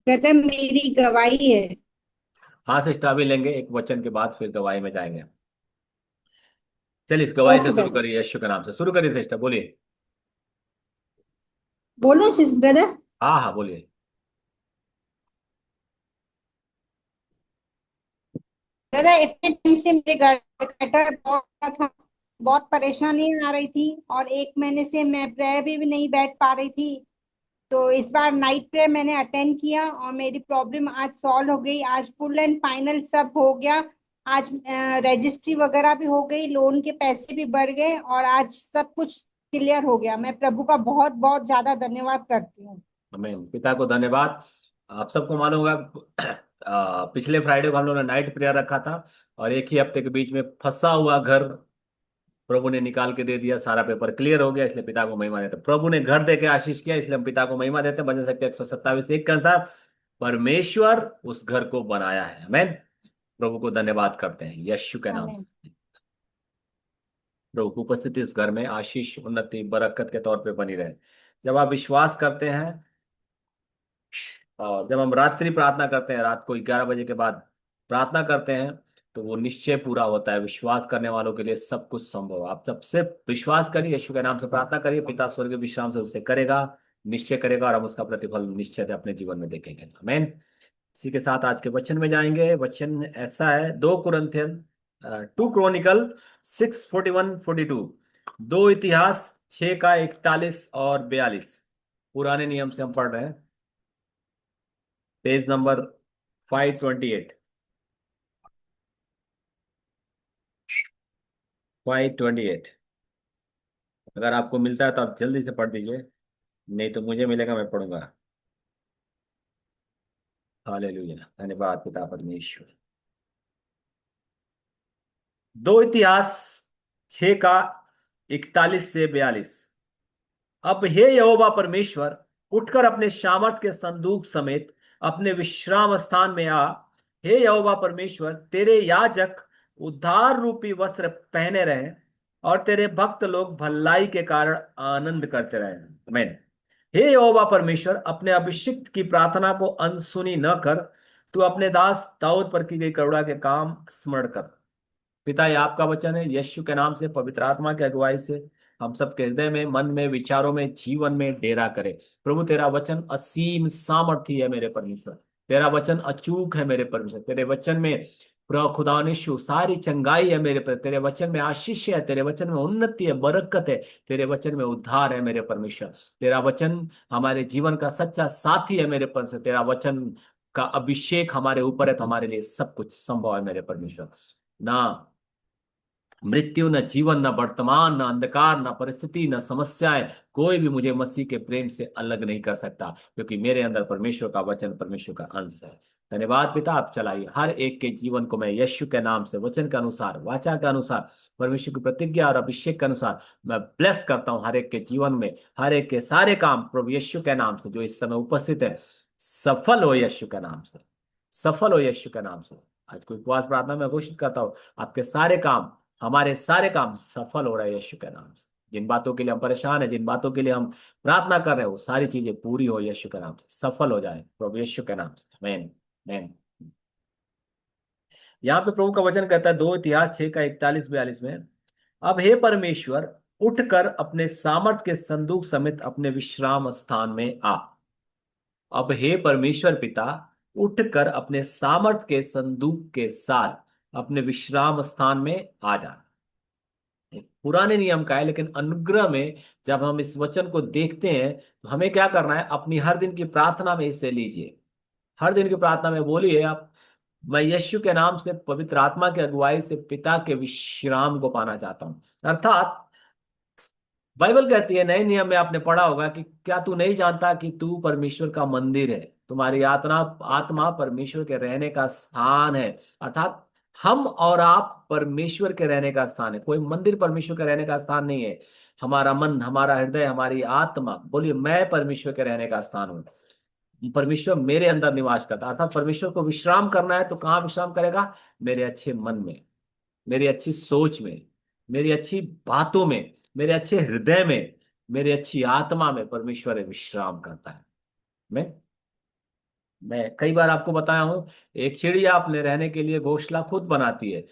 Brother मेरी गवाही है। हाँ सिस्टर, अभी लेंगे एक वचन के बाद फिर गवाही में जाएंगे। चलिए इस गवाही से ओके शुरू ब्रदर। करिए, यीशु के नाम से शुरू करिए सिस्टर, बोलिए। बोलूं सिस ब्रदर। हाँ हाँ बोलिए। ब्रदर इतने टाइम से मेरे घर पे कटर बहुत था। बहुत परेशानी आ रही थी और एक महीने से मैं प्रेयर भी नहीं बैठ पा रही थी। तो इस बार नाइट प्रेयर मैंने अटेंड किया और मेरी प्रॉब्लम आज सॉल्व हो गई। आज फुल एंड फाइनल सब हो गया। आज रजिस्ट्री वगैरह भी हो गई, लोन के पैसे भी बढ़ गए और आज सब कुछ क्लियर हो गया। मैं प्रभु का बहुत बहुत ज्यादा धन्यवाद करती हूँ। हमें पिता को धन्यवाद। आप सबको मालूम होगा पिछले फ्राइडे को हम लोगों ने नाइट प्रेयर रखा था, और एक ही हफ्ते के बीच में फंसा हुआ घर प्रभु ने निकाल के दे दिया, सारा पेपर क्लियर हो गया, इसलिए पिता को महिमा देते हैं। प्रभु ने घर दे के आशीष किया, इसलिए हम पिता को महिमा देते हैं। भजन संख्या 127:1 के अनुसार परमेश्वर उस घर को बनाया है। आमेन। प्रभु को धन्यवाद करते हैं यीशु के नाम आमीन। से। प्रभु की उपस्थिति इस घर में आशीष, उन्नति, बरकत के तौर पे बनी रहे। जब आप विश्वास करते हैं, और जब हम रात्रि प्रार्थना करते हैं, रात को 11 बजे के बाद प्रार्थना करते हैं, तो वो निश्चय पूरा होता है। विश्वास करने वालों के लिए सब कुछ संभव है। आप सबसे विश्वास करिए, यीशु के नाम से प्रार्थना करिए, पिता स्वर्ग के विश्राम से उससे करेगा, निश्चय करेगा, और हम उसका प्रतिफल निश्चय से अपने जीवन में देखेंगे। आमीन। इसी के साथ आज के वचन में जाएंगे। वचन ऐसा है, 2 कुरिन्थियन 2 क्रॉनिकल 6:41-42। दो इतिहास 6 का 41 और 42। पुराने नियम से हम पढ़ रहे हैं, पेज नंबर 528। 528। अगर आपको मिलता है तो आप जल्दी से पढ़ दीजिए, नहीं तो मुझे मिलेगा, मैं पढ़ूंगा। हालेलुया, धन्यवाद पिता परमेश्वर। दो इतिहास 6 का 41 से 42। अब हे यहोवा परमेश्वर, उठकर अपने सामर्थ के संदूक समेत अपने विश्राम स्थान में आ। हे यहोवा परमेश्वर, तेरे याजक उद्धार रूपी वस्त्र पहने रहे, और तेरे भक्त लोग भलाई के कारण आनंद करते रहे। आमीन। हे यहोवा परमेश्वर, अपने अभिषिक्त की प्रार्थना को अनसुनी न कर। तू अपने दास दाऊद पर की गई करुणा के काम स्मरण कर। पिता, ये आपका वचन है, यीशु के नाम से, पवित्र आत्मा की अगुवाई से हम सबके हृदय में, मन में, विचारों में, जीवन में डेरा करे। प्रभु तेरा वचन असीम सामर्थी है मेरे परमेश्वर। तेरा वचन अचूक है मेरे परमेश्वर। तेरे वचन में प्रभु खुदानिशु सारी चंगाई है मेरे पर। तेरे वचन में आशीष है, तेरे वचन में उन्नति है, बरकत है। तेरे वचन में उद्धार है मेरे परमेश्वर। तेरा वचन हमारे जीवन का सच्चा साथी है मेरे परमेश्वर। तेरा वचन का अभिषेक हमारे ऊपर है, तो हमारे लिए सब कुछ संभव है मेरे परमेश्वर। ना मृत्यु, न जीवन, न वर्तमान, न अंधकार, न परिस्थिति, न समस्याएं, कोई भी मुझे मसीह के प्रेम से अलग नहीं कर सकता, क्योंकि मेरे अंदर परमेश्वर का वचन, परमेश्वर का अंश है। धन्यवाद पिता, आप चलाइए हर एक के जीवन को। मैं यीशु के नाम से, वचन के अनुसार, वाचा के अनुसार, परमेश्वर की प्रतिज्ञा और अभिषेक के अनुसार मैं ब्लेस करता हूं हर एक के जीवन में। हर एक के सारे काम प्रभु यीशु के नाम से जो इस समय उपस्थित है, सफल हो यीशु के नाम से। सफल हो यीशु के नाम से। आज कोई उपवास प्रार्थना में घोषित करता हूं, आपके सारे काम, हमारे सारे काम सफल हो रहे हैं यीशु के नाम से। जिन बातों के लिए हम परेशान हैं, जिन बातों के लिए हम प्रार्थना कर रहे हैं, वो सारी चीजें पूरी हो यीशु के नाम से, सफल हो जाए प्रभु यीशु के नाम से। आमीन। आमीन। यहाँ पे प्रभु का वचन कहता है, 2 इतिहास 6 का 41-42 में, अब हे परमेश्वर, उठकर अपने सामर्थ के संदूक समेत अपने विश्राम स्थान में आ। अब हे परमेश्वर पिता, उठकर अपने सामर्थ के संदूक के साथ अपने विश्राम स्थान में आ जा। पुराने नियम का है, लेकिन अनुग्रह में जब हम इस वचन को देखते हैं, तो हमें क्या करना है, अपनी हर दिन की प्रार्थना में इसे लीजिए। हर दिन की प्रार्थना में बोलिए आप, मैं यीशु के नाम से, पवित्र आत्मा की अगुवाई से पिता के विश्राम को पाना चाहता हूं। अर्थात बाइबल कहती है, नए नियम में आपने पढ़ा होगा कि क्या तू नहीं जानता कि तू परमेश्वर का मंदिर है, तुम्हारी आत्मा आत्मा परमेश्वर के रहने का स्थान है। अर्थात हम और आप परमेश्वर के रहने का स्थान है, कोई मंदिर परमेश्वर के रहने का स्थान नहीं है। हमारा मन, हमारा हृदय, हमारी आत्मा, बोलिए मैं परमेश्वर के रहने का स्थान हूँ। परमेश्वर मेरे अंदर निवास करता है। अर्थात परमेश्वर को विश्राम करना है तो कहाँ विश्राम करेगा? मेरे अच्छे मन में, मेरी अच्छी सोच में, मेरी अच्छी बातों में, मेरे अच्छे हृदय में, मेरी अच्छी आत्मा में परमेश्वर विश्राम करता है। मैं मैं कई बार आपको बताया हूं, एक चिड़िया अपने रहने के लिए घोंसला खुद बनाती है,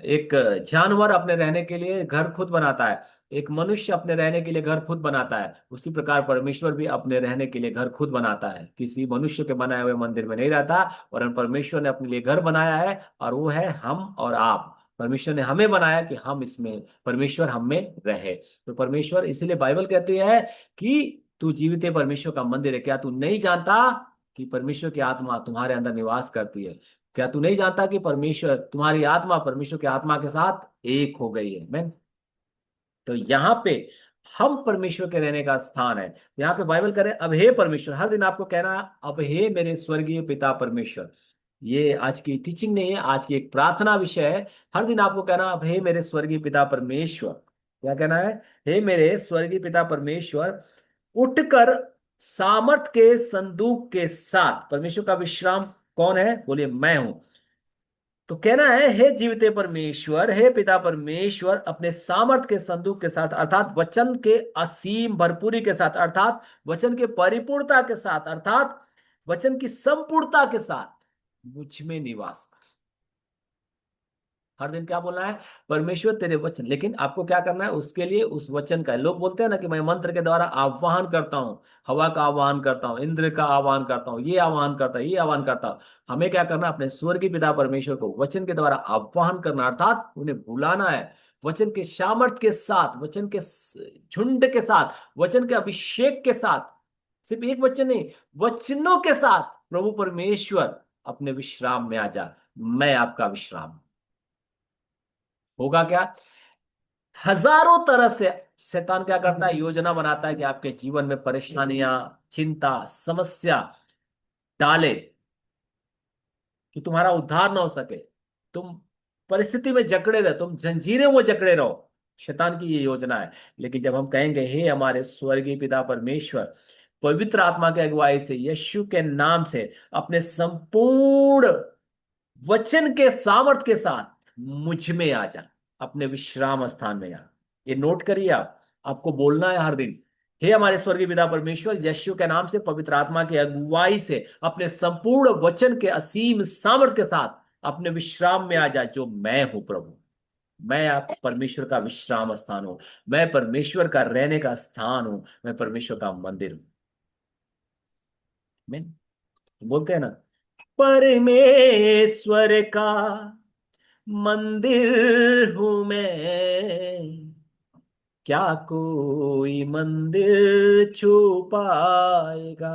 एक जानवर अपने रहने के लिए घर खुद बनाता है, एक मनुष्य अपने रहने के लिए घर खुद बनाता है, उसी प्रकार परमेश्वर भी अपने रहने के लिए घर खुद बनाता है, किसी मनुष्य के बनाए हुए मंदिर में नहीं रहता। और परमेश्वर ने अपने लिए घर बनाया है, और वो है हम और आप। परमेश्वर ने हमें बनाया कि हम इसमें, परमेश्वर हम में रहे। तो परमेश्वर, इसीलिए बाइबल कहती है कि तू जीवित परमेश्वर का मंदिर है। क्या तू नहीं जानता कि परमेश्वर की आत्मा तुम्हारे अंदर निवास करती है? क्या तू नहीं जानता कि परमेश्वर, तुम्हारी आत्मा परमेश्वर की आत्मा के साथ एक हो गई है? मैं, तो यहाँ पे हम परमेश्वर के रहने का स्थान है। यहाँ पे बाइबल करें, अब हे परमेश्वर, हर दिन आपको कहना, अब हे मेरे स्वर्गीय पिता परमेश्वर। ये आज की टीचिंग नहीं है, आज की एक प्रार्थना विषय है। हर दिन आपको कहना, अब हे मेरे स्वर्गीय पिता परमेश्वर। क्या कहना है? हे मेरे स्वर्गीय पिता परमेश्वर, उठकर सामर्थ के संदूक के साथ, परमेश्वर का विश्राम कौन है? बोलिए, मैं हूं। तो कहना है, हे जीविते परमेश्वर, हे पिता परमेश्वर, अपने सामर्थ के संदूक के साथ, अर्थात वचन के असीम भरपूरी के साथ, अर्थात वचन के परिपूर्णता के साथ, अर्थात वचन की संपूर्णता के साथ मुझ में निवास कर। हर दिन क्या बोलना है? परमेश्वर तेरे वचन, लेकिन आपको क्या करना है उसके लिए? उस वचन का, लोग बोलते हैं ना कि मैं मंत्र के द्वारा आह्वान करता हूं, हवा का आह्वान करता हूं, इंद्र का आह्वान करता हूं, ये आह्वान करता हूं, ये आह्वान करता हूं। हमें क्या करना? अपने स्वर्गीय पिता परमेश्वर को वचन के द्वारा आह्वान करना, अर्थात उन्हें बुलाना है, वचन के सामर्थ के साथ, वचन के झुंड के साथ, वचन के अभिषेक के साथ। सिर्फ एक वचन नहीं, वचनों के साथ, प्रभु परमेश्वर अपने विश्राम में आ जा। मैं आपका विश्राम। होगा क्या? हजारों तरह से शैतान क्या करता है? योजना बनाता है कि आपके जीवन में परेशानियां, चिंता, समस्या डाले, कि तुम्हारा उद्धार ना हो सके, तुम परिस्थिति में जकड़े रहो, तुम जंजीरें में जकड़े रहो। शैतान की ये योजना है। लेकिन जब हम कहेंगे, हे हमारे स्वर्गीय पिता परमेश्वर, पवित्र आत्मा के अगुवाई से, यीशु के नाम से, अपने संपूर्ण वचन के सामर्थ के साथ मुझ में आ जा, अपने विश्राम स्थान में आ। ये नोट करिए आप, आपको बोलना है हर दिन, हे हमारे स्वर्गीय पिता परमेश्वर, यीशु के नाम से, पवित्र आत्मा की अगुवाई से, अपने संपूर्ण वचन के असीम सामर्थ के साथ अपने विश्राम में आ जा, जो मैं हूं प्रभु। मैं आप परमेश्वर का विश्राम स्थान हूं, मैं परमेश्वर का रहने का स्थान हूं, मैं परमेश्वर का मंदिर हूं। मैं, बोलते हैं ना, परमेश्वर का मंदिर हूं मैं, क्या कोई मंदिर छू पाएगा?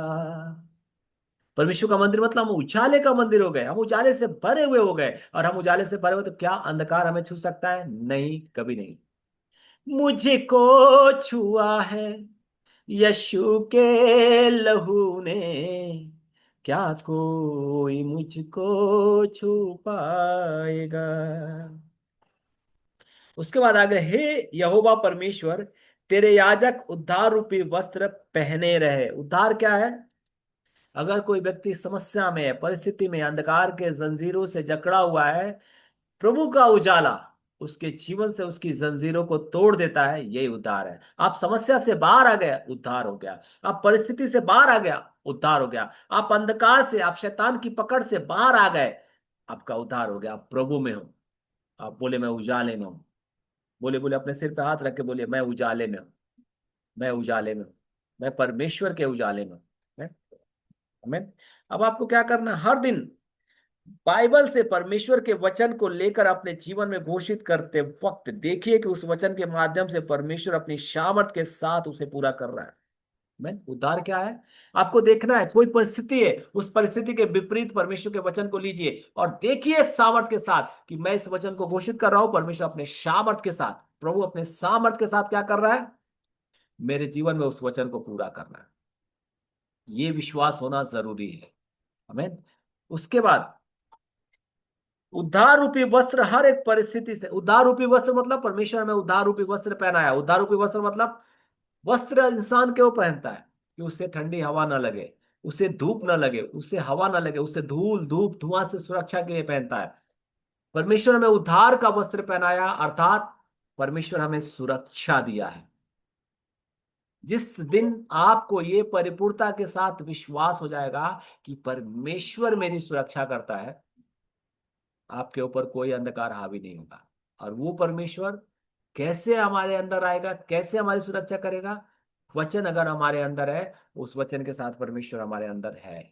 परमेश्वर का मंदिर मतलब हम उजाले का मंदिर हो गए, हम उजाले से भरे हुए हो गए। और हम उजाले से भरे हुए, तो क्या अंधकार हमें छू सकता है? नहीं, कभी नहीं। मुझको छुआ है यीशु के लहू ने, क्या कोई मुझको छू पाएगा? उसके बाद आगे, हे यहोवा परमेश्वर, तेरे याजक उद्धार रूपी वस्त्र पहने रहे। उद्धार क्या है? अगर कोई व्यक्ति समस्या में है, परिस्थिति में, अंधकार के जंजीरों से जकड़ा हुआ है, प्रभु का उजाला उसके जीवन से उसकी जंजीरों को तोड़ देता है, यही उद्धार है। आप समस्या से बाहर आ गए, उद्धार हो गया। आप परिस्थिति से बाहर आ गया, उद्धार हो गया। आप अंधकार से, आप शैतान की पकड़ से बाहर आ गए, आपका उद्धार हो गया। आप प्रभु में हो। आप बोले, मैं उजाले में हूं। बोले बोले, अपने सिर पे हाथ रख के बोलिए, मैं उजाले में हूं, मैं उजाले में हूं, मैं परमेश्वर के उजाले में हूं। मैं- हमें, अब आपको क्या करना? हर दिन बाइबल से, परमेश्वर के वचन को लेकर अपने जीवन में घोषित करते वक्त देखिए कि उस वचन के माध्यम से परमेश्वर अपनी सामर्थ के साथ उसे पूरा कर रहा है। मैं, उद्धार क्या है? आपको देखना है, कोई परिस्थिति है, उस परिस्थिति के विपरीत परमेश्वर के वचन को लीजिए और देखिए सामर्थ के साथ कि मैं इस वचन को घोषित कर रहा हूं, परमेश्वर अपने सामर्थ के साथ, प्रभु अपने सामर्थ के साथ क्या कर रहा है? मेरे जीवन में उस वचन को पूरा करना है। ये विश्वास होना जरूरी है। हमें, उसके बाद उद्धार रूपी वस्त्र, हर एक परिस्थिति से उद्धार रूपी वस्त्र मतलब परमेश्वर में उद्धार रूपी वस्त्र पहनाया। उद्धार रूपी वस्त्र मतलब वस्त्र इंसान क्यों पहनता है? कि उससे ठंडी हवा ना लगे, उसे धूप ना लगे, उससे हवा ना लगे, उससे धूल, धूप, धुआं से सुरक्षा के लिए पहनता है। परमेश्वर हमें उद्धार का वस्त्र पहनाया, अर्थात परमेश्वर हमें सुरक्षा दिया है। जिस दिन आपको ये परिपूर्णता के साथ विश्वास हो जाएगा कि परमेश्वर मेरी सुरक्षा करता है, आपके ऊपर कोई अंधकार हावी नहीं होगा। और वो परमेश्वर कैसे हमारे अंदर आएगा, कैसे हमारी सुरक्षा करेगा? वचन अगर हमारे अंदर है, उस वचन के साथ परमेश्वर हमारे अंदर है।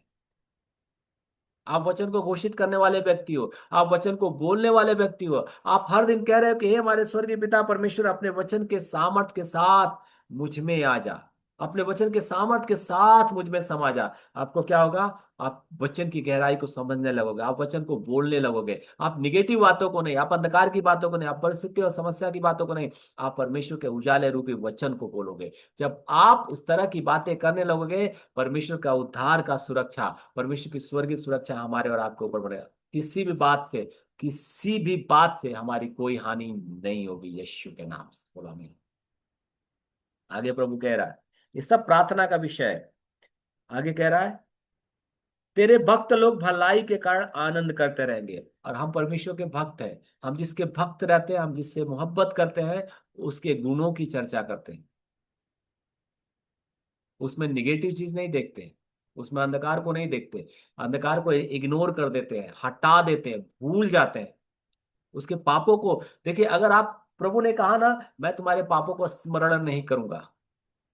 आप वचन को घोषित करने वाले व्यक्ति हो, आप वचन को बोलने वाले व्यक्ति हो, आप हर दिन कह रहे हो कि हे हमारे स्वर्गीय पिता परमेश्वर, अपने वचन के सामर्थ के साथ मुझ में आ जा, अपने वचन के सामर्थ के साथ मुझ में समा जा। आपको क्या होगा? आप वचन की गहराई को समझने लगोगे, आप वचन को बोलने लगोगे। आप निगेटिव बातों को नहीं, आप अंधकार की बातों को नहीं, आप परिस्थिति और समस्या की बातों को नहीं, आप परमेश्वर के उजाले रूपी वचन को बोलोगे। जब आप इस तरह की बातें करने लगोगे, परमेश्वर का उद्धार का सुरक्षा, परमेश्वर की स्वर्गीय सुरक्षा हमारे और आपके ऊपर बढ़ेगा। किसी भी बात से हमारी कोई हानि नहीं होगी, यीशु के नाम से बोला। आमीन। आगे प्रभु कह रहा है, ये सब प्रार्थना का विषय है। आगे कह रहा है, तेरे भक्त लोग भलाई के कारण आनंद करते रहेंगे। और हम परमेश्वर के भक्त हैं, हम जिसके भक्त रहते हैं, हम जिससे मोहब्बत करते हैं, उसके गुणों की चर्चा करते हैं, उसमें निगेटिव चीज नहीं देखते, उसमें अंधकार को नहीं देखते, अंधकार को इग्नोर कर देते हैं, हटा देते हैं, भूल जाते हैं उसके पापों को। देखिए, अगर आप, प्रभु ने कहा ना, मैं तुम्हारे पापों को स्मरण नहीं करूंगा,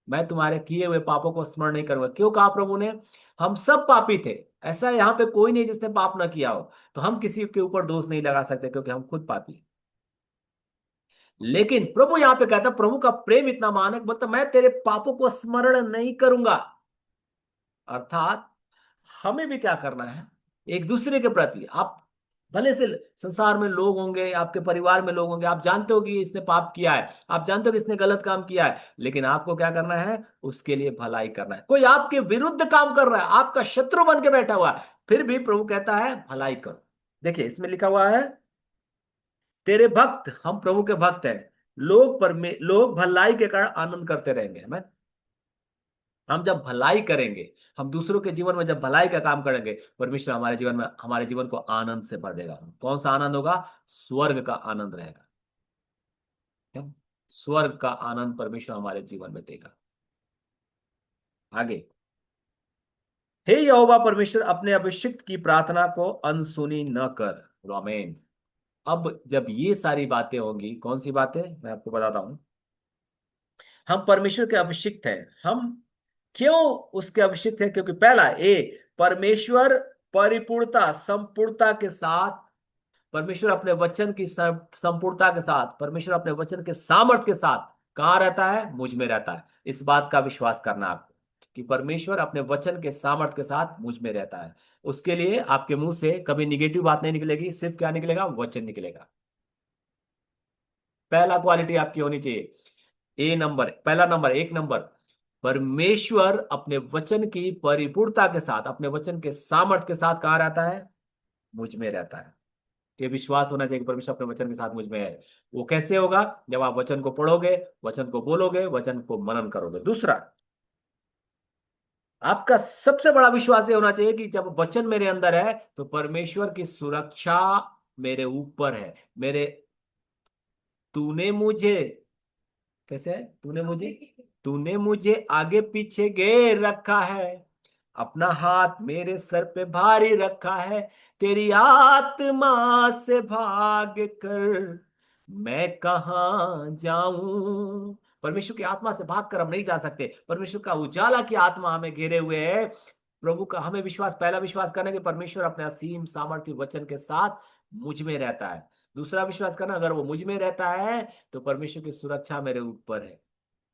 मैं तुम्हारे किए हुए पापों को स्मरण नहीं करूंगा। क्यों कहा प्रभु ने? हम सब पापी थे, ऐसा यहाँ पे कोई नहीं जिसने पाप ना किया हो, तो हम किसी के ऊपर दोष नहीं लगा सकते क्योंकि हम खुद पापी हैं। लेकिन प्रभु यहाँ पे कहता, प्रभु का प्रेम इतना महान है, मतलब मैं तेरे पापों को स्मरण नहीं करूंगा। अर्थात हमें भी क्या करना है? एक दूसरे के प्रति, आप भले से संसार में लोग होंगे, आपके परिवार में लोग होंगे, आप जानते हो कि इसने पाप किया है, आप जानते हो कि इसने गलत काम किया है, लेकिन आपको क्या करना है? उसके लिए भलाई करना है। कोई आपके विरुद्ध काम कर रहा है, आपका शत्रु बन के बैठा हुआ है, फिर भी प्रभु कहता है भलाई करो। देखिए, इसमें लिखा हुआ है, तेरे भक्त, हम प्रभु के भक्त हैं, लोग भलाई के कारण आनंद करते रहेंगे। हम जब भलाई करेंगे, हम दूसरों के जीवन में जब भलाई का काम करेंगे, परमेश्वर हमारे जीवन में, हमारे जीवन को आनंद से भर देगा। कौन सा आनंद होगा? स्वर्ग का आनंद रहेगा। क्या? स्वर्ग का आनंद परमेश्वर हमारे जीवन में देगा। आगे, हे यहोवा परमेश्वर, अपने अभिषिक्त की प्रार्थना को अनसुनी न कर। आमीन। अब जब ये सारी बातें होंगी, कौन सी बातें मैं आपको बताता हूं। हम परमेश्वर के अभिषिक्त हैं। हम क्यों उसके अभिषिक्त हैं? क्योंकि पहला, परमेश्वर परिपूर्णता, संपूर्णता के साथ, परमेश्वर अपने वचन की संपूर्णता के साथ, परमेश्वर अपने वचन के सामर्थ्य के साथ कहाँ रहता है? मुझ में रहता है। इस बात का विश्वास करना आपको कि परमेश्वर अपने वचन के सामर्थ्य के साथ मुझ में रहता है। उसके लिए आपके मुंह से कभी निगेटिव बात नहीं निकलेगी, सिर्फ क्या निकलेगा? वचन निकलेगा। पहला क्वालिटी आपकी होनी चाहिए, पहला नंबर, एक नंबर, परमेश्वर अपने वचन की परिपूर्णता के साथ, अपने वचन के सामर्थ्य के साथ कहाँ रहता है? मुझ में रहता है। ये विश्वास होना चाहिए कि परमेश्वर अपने वचन के साथ मुझ में है। वो कैसे होगा? जब आप वचन को पढ़ोगे, वचन को बोलोगे, वचन को मनन करोगे। दूसरा, आपका सबसे बड़ा विश्वास ये होना चाहिए कि जब वचन मेरे अंदर है, तो परमेश्वर की सुरक्षा मेरे ऊपर है। मेरे तूने मुझे, कैसे है? तूने मुझे आगे पीछे घेर रखा है, अपना हाथ मेरे सर पे भारी रखा है, तेरी आत्मा से भाग कर मैं कहाँ जाऊं? परमेश्वर की आत्मा से भाग कर हम नहीं जा सकते। परमेश्वर का उजाला की आत्मा हमें घेरे हुए है। प्रभु का हमें विश्वास, पहला विश्वास करना कि परमेश्वर अपने असीम सामर्थ्य वचन के साथ मुझ में रहता है। दूसरा विश्वास करना, अगर वो मुझ में रहता है, तो परमेश्वर की सुरक्षा मेरे ऊपर है,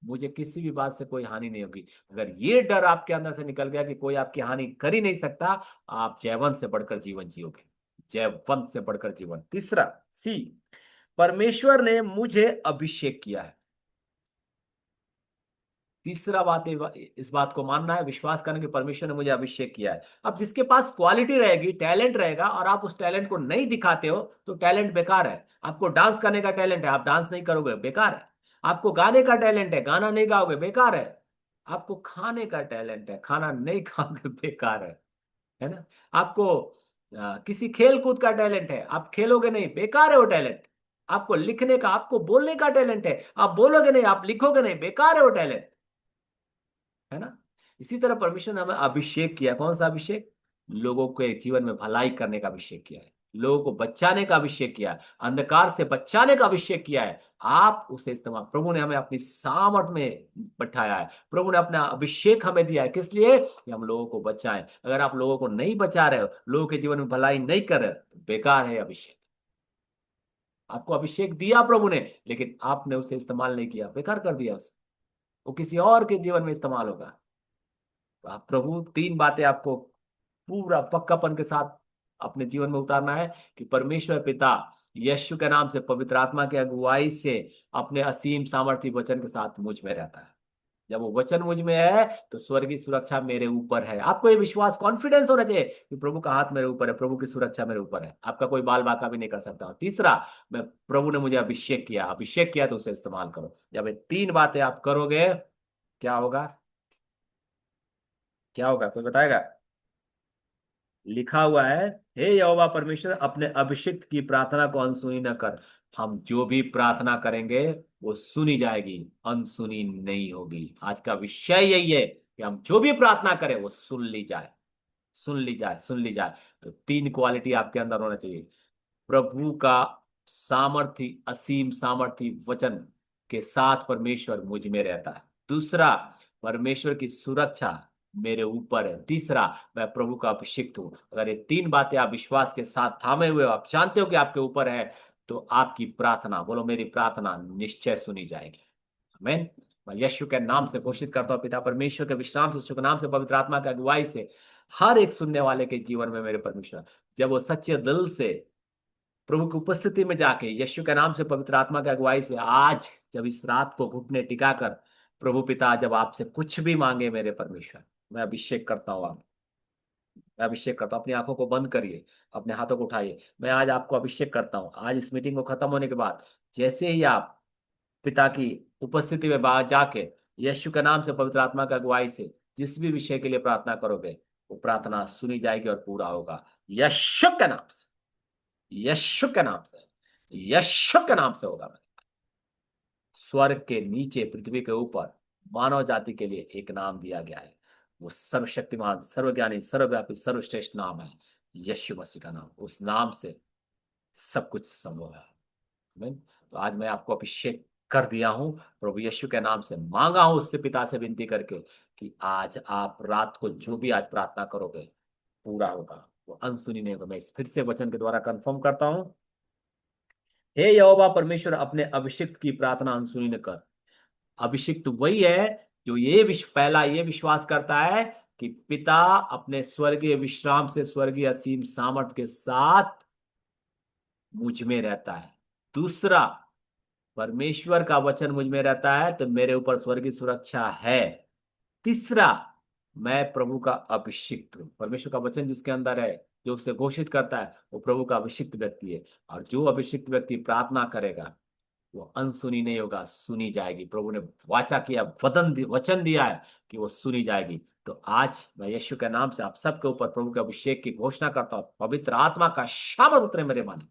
मुझे किसी भी बात से कोई हानि नहीं होगी। अगर ये डर आपके अंदर से निकल गया कि कोई आपकी हानि कर ही नहीं सकता, आप जयवंत से बढ़कर जीवन जियोगे, जयवंत से बढ़कर जीवन। तीसरा, सी, परमेश्वर ने मुझे अभिषेक किया है। तीसरा बात, इस बात को मानना है, विश्वास करना कि परमेश्वर ने मुझे अभिषेक किया है। अब जिसके पास क्वालिटी रहेगी, टैलेंट रहेगा, और आप उस टैलेंट को नहीं दिखाते हो, तो टैलेंट बेकार है। आपको डांस करने का टैलेंट है, आप डांस नहीं करोगे, बेकार है। आपको गाने का टैलेंट है, गाना नहीं गाओगे, बेकार है। आपको खाने का टैलेंट है, खाना नहीं खाओगे, बेकार है ना? आपको किसी खेल कूद का टैलेंट है, आप खेलोगे नहीं, बेकार है वो टैलेंट। आपको लिखने का, आपको बोलने का टैलेंट है, आप बोलोगे नहीं, आप लिखोगे नहीं, बेकार है वो टैलेंट। है ना। इसी तरह परमेश्वर ने हमें अभिषेक किया। कौन सा अभिषेक? लोगों के जीवन में भलाई करने का अभिषेक किया है, लोगों को बचाने का अभिषेक किया है, अंधकार से बचाने का अभिषेक किया है। आप उसे इस्तेमाल, प्रभु ने हमें अपनी सामर्थ में बैठाया है, प्रभु ने अपना अभिषेक हमें दिया है। किस लिए? कि हम लोगों को बचाएं। अगर आप लोगों को नहीं बचा रहे हो, लोगों के जीवन में भलाई नहीं कर रहे हो, तो बेकार है अभिषेक। आपको अभिषेक दिया प्रभु ने, लेकिन आपने उसे इस्तेमाल नहीं किया, बेकार कर दिया उसे। वो किसी और के जीवन में इस्तेमाल होगा। तो आप प्रभु, तीन बातें आपको पूरा पक्कापन के साथ अपने जीवन में उतारना है कि परमेश्वर पिता यीशु के नाम से, पवित्र आत्मा की अगुवाई से, अपने असीम सामर्थ्य वचन के साथ मुझ में रहता है। जब वो वचन मुझ में है तो स्वर्गीय सुरक्षा मेरे ऊपर है। आपको ये विश्वास, कॉन्फिडेंस होना चाहिए कि प्रभु का हाथ मेरे ऊपर है, प्रभु की सुरक्षा मेरे ऊपर है, आपका कोई बाल बाका भी नहीं कर सकता। और तीसरा, मैं, प्रभु ने मुझे अभिषेक किया, अभिषेक किया तो उसे इस्तेमाल करो। जब ये तीन बातें आप करोगे, क्या होगा? क्या होगा, कोई बताएगा? लिखा हुआ है, हे यहोवा परमेश्वर, अपने अभिषिक्त की प्रार्थना को अनसुनी न कर। हम जो भी प्रार्थना करेंगे वो सुनी जाएगी, अनसुनी नहीं होगी। आज का विषय यही है कि हम जो भी प्रार्थना करें वो सुन ली जाए, सुन ली जाए, सुन ली जाए। तो तीन क्वालिटी आपके अंदर होना चाहिए। प्रभु का सामर्थी, असीम सामर्थी वचन के साथ परमेश्वर मुझ में रहता है। दूसरा, परमेश्वर की सुरक्षा मेरे ऊपर है। तीसरा, मैं प्रभु का अभिषिक्त हूं। अगर ये तीन बातें आप विश्वास के साथ थामे हुए हो, आप जानते हो कि आपके ऊपर है, तो आपकी प्रार्थना, बोलो मेरी प्रार्थना निश्चय सुनी जाएगी। आमीन। मैं यीशु के नाम से घोषित करता हूं, पिता परमेश्वर के विश्राम से, शुभ नाम से, पवित्र आत्मा की अगुवाई से, हर एक सुनने वाले के जीवन में मेरे परमेश्वर, जब वो सच्चे दिल से प्रभु की उपस्थिति में जाके, यीशु के नाम से, पवित्र आत्मा की अगुवाई से, आज जब इस रात को घुटने टिकाकर प्रभु पिता जब आपसे कुछ भी मांगे मेरे परमेश्वर, मैं अभिषेक करता हूँ। आप, मैं अभिषेक करता हूँ। अपनी आंखों को बंद करिए, अपने हाथों को उठाइए। मैं आज आपको अभिषेक करता हूँ। आज इस मीटिंग को खत्म होने के बाद जैसे ही आप पिता की उपस्थिति में बाहर जाके यीशु के नाम से, पवित्र आत्मा की अगुवाई से जिस भी विषय के लिए प्रार्थना करोगे, वो प्रार्थना सुनी जाएगी और पूरा होगा। यीशु के नाम से, यीशु के नाम से, यीशु के नाम से होगा। स्वर्ग के नीचे, पृथ्वी के ऊपर मानव जाति के लिए एक नाम दिया गया है। वो सर्वशक्तिमान, सर्वज्ञानी, सर्वव्यापी, सर्वश्रेष्ठ नाम है यीशु मसीह का नाम। उस नाम से सब कुछ संभव है। आमीन। तो आज मैं आपको अभिषेक कर दिया हूं, प्रभु यीशु के नाम से मांगा हूं उससे, पिता से विनती करके कि आज आप रात को जो भी आज प्रार्थना करोगे पूरा होगा, वो अनसुनी नहीं होगा। मैं इस फिर से वचन के द्वारा कंफर्म करता हूं, हे यहोवा परमेश्वर, अपने अभिषिक्त की प्रार्थना अनसुनी न कर। अभिषिक्त वही है जो ये पहला ये विश्वास करता है कि पिता अपने स्वर्गीय विश्राम से, स्वर्गीय असीम सामर्थ के साथ मुझ में रहता है। दूसरा, परमेश्वर का वचन मुझ में रहता है तो मेरे ऊपर स्वर्गीय सुरक्षा है। तीसरा, मैं प्रभु का अभिषिक्त हूं। परमेश्वर का वचन जिसके अंदर है, जो उसे घोषित करता है, वो प्रभु का अभिषिक्त व्यक्ति है। और जो अभिषिक्त व्यक्ति प्रार्थना करेगा वो अनसुनी नहीं होगा, सुनी जाएगी। प्रभु ने वाचा किया, वचन दिया है कि वो सुनी जाएगी। तो आज मैं यीशु के नाम से आप सबके ऊपर प्रभु के अभिषेक की घोषणा करता हूं। पवित्र आत्मा का शाबत उतरे मेरे मन,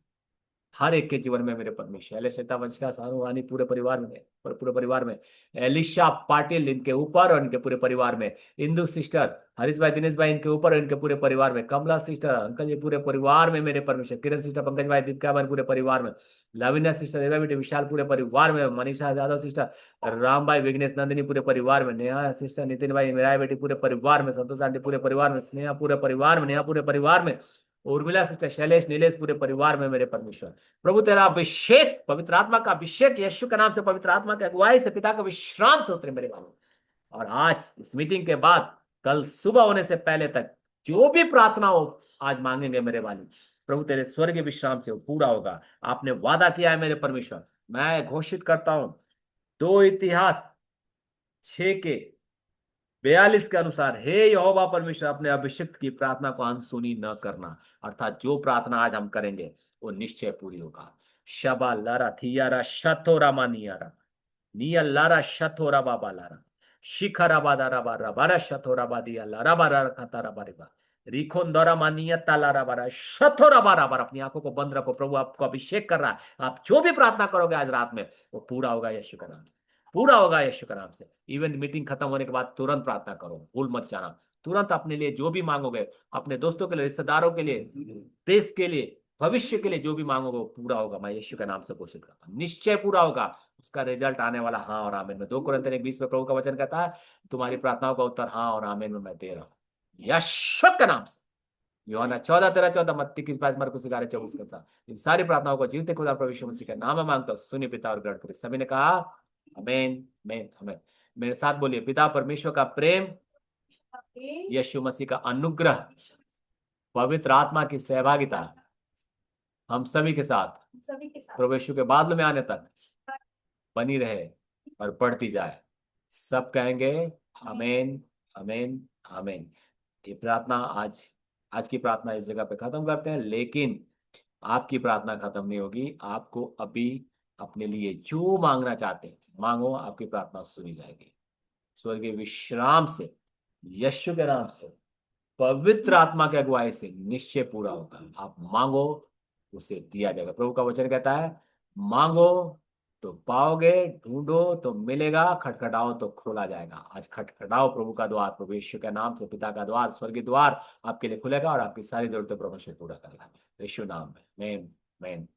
हर एक के जीवन में मेरे परमेश्वर। एलिशा वंश का सारूहानी पूरे परिवार में, पूरे परिवार में। एलिशा पाटिल इनके ऊपर और इनके पूरे परिवार में। इंदु सिस्टर, हरीश भाई, दिनेश भाई इनके ऊपर और इनके पूरे परिवार में। कमला सिस्टर, अंकल जी पूरे परिवार में मेरे परमेश्वर। किरण सिस्टर, पंकज भाई, दीपिका भाई पूरे परिवार में। लविना सिस्टर, एवा बेटी, विशाल पूरे परिवार में। मनीषा यादव सिस्टर, राम भाई, विघ्नेश, नंदिनी पूरे परिवार में। नेहा सिस्टर, नितिन भाई, मेरा बेटी पूरे परिवार में। संतोष आंटी पूरे परिवार में। स्नेहा पूरे परिवार में, नेहा पूरे परिवार में। उर्मिला सिस्टर, शैलेश, नीलेश पूरे परिवार में मेरे परमेश्वर। प्रभु तेरा अभिषेक, पवित्र आत्मा का अभिषेक यीशु के नाम से, पवित्र आत्मा की अगुवाई से, पिता का विश्राम से उतरे मेरे बालों। और आज इस मीटिंग के बाद कल सुबह होने से पहले तक जो भी प्रार्थना हो आज मांगेंगे मेरे वाली, प्रभु तेरे स्वर्गीय विश्राम से वो पूरा होगा। आपने वादा किया है मेरे परमेश्वर। मैं घोषित करता हूं, 2 इतिहास 6 के 42 के अनुसार, हे यहोवा परमेश्वर, अपने अभिषिक्त की प्रार्थना को अनसुनी न करना। अर्थात जो प्रार्थना आज हम करेंगे वो निश्चय पूरी होगा। शबा लारा थियारा शथोरा मानियारा, निया लारा शथोरा बाबा लारा, शिखरा बादारा बारा बारा शथोरा बादिया लारा बारा खतारा बारिबा, रिखोन दौरा मानिया तालारा बारा शथोरा बारा बारा। अपनी आंखों को बंद रखो, प्रभु आपको अभिषेक कर रहा है। आप जो भी प्रार्थना करोगे आज रात में वो पूरा होगा यीशु के नाम से। पूरा होगा यीशु के नाम से। इवन मीटिंग खत्म होने के बाद तुरंत प्रार्थना करो, भूल मत जाना। तुरंत अपने लिए जो भी मांगोगे, अपने दोस्तों के लिए, रिश्तेदारों के लिए, देश के लिए, भविष्य के लिए जो भी मांगोगे वो पूरा होगा। मैं यीशु के नाम से घोषित करता हूं, निश्चय पूरा होगा। उसका रिजल्ट आने वाला हाँ और आमीन में। 2 कुरिन्थियों 1:20 में प्रभु का वचन कहता है, तुम्हारी प्रार्थनाओं का उत्तर हाँ और आमीन में मैं दे रहा हूं यीशु के नाम से। यूहन्ना 14:13-14, मत्ती 21:22, मरकुस 11:24 के साथ इन सारी प्रार्थनाओं को जीवते खुदा प्रभु यीशु मसीह के नाम में मांगता हूं, सुनिए पिता और ग्रहण करिए। सभी ने कहा आमीन, आमीन, आमीन। मेरे साथ बोलिए, पिता परमेश्वर का प्रेम, यीशु मसीह का अनुग्रह, पवित्र आत्मा की सहभागिता हम सभी के साथ प्रभु यीशु के बादलों में आने तक बनी रहे और बढ़ती जाए। सब कहेंगे आमीन, आमीन, आमीन। ये प्रार्थना आज की प्रार्थना इस जगह पे खत्म करते हैं, लेकिन आपकी प्रार्थना खत्म नहीं होगी। आपको अभी अपने लिए जो मांगना चाहते हैं मांगो, आपकी प्रार्थना सुनी जाएगी। स्वर्गीय विश्राम से, यीशु के नाम से, पवित्र आत्मा के अगुवाई से निश्चय पूरा होगा। आप मांगो, उसे दिया जाएगा। प्रभु का वचन कहता है, मांगो तो पाओगे, ढूंढो तो मिलेगा, खटखटाओ तो खोला जाएगा। आज खटखटाओ प्रभु का द्वार, प्रभु यीशु के नाम से पिता का द्वार, स्वर्गीय द्वार आपके लिए खुलेगा और आपकी सारी जरूरतें परमेश्वर पूरा करेगा। यीशु नाम में, आमीन, आमीन।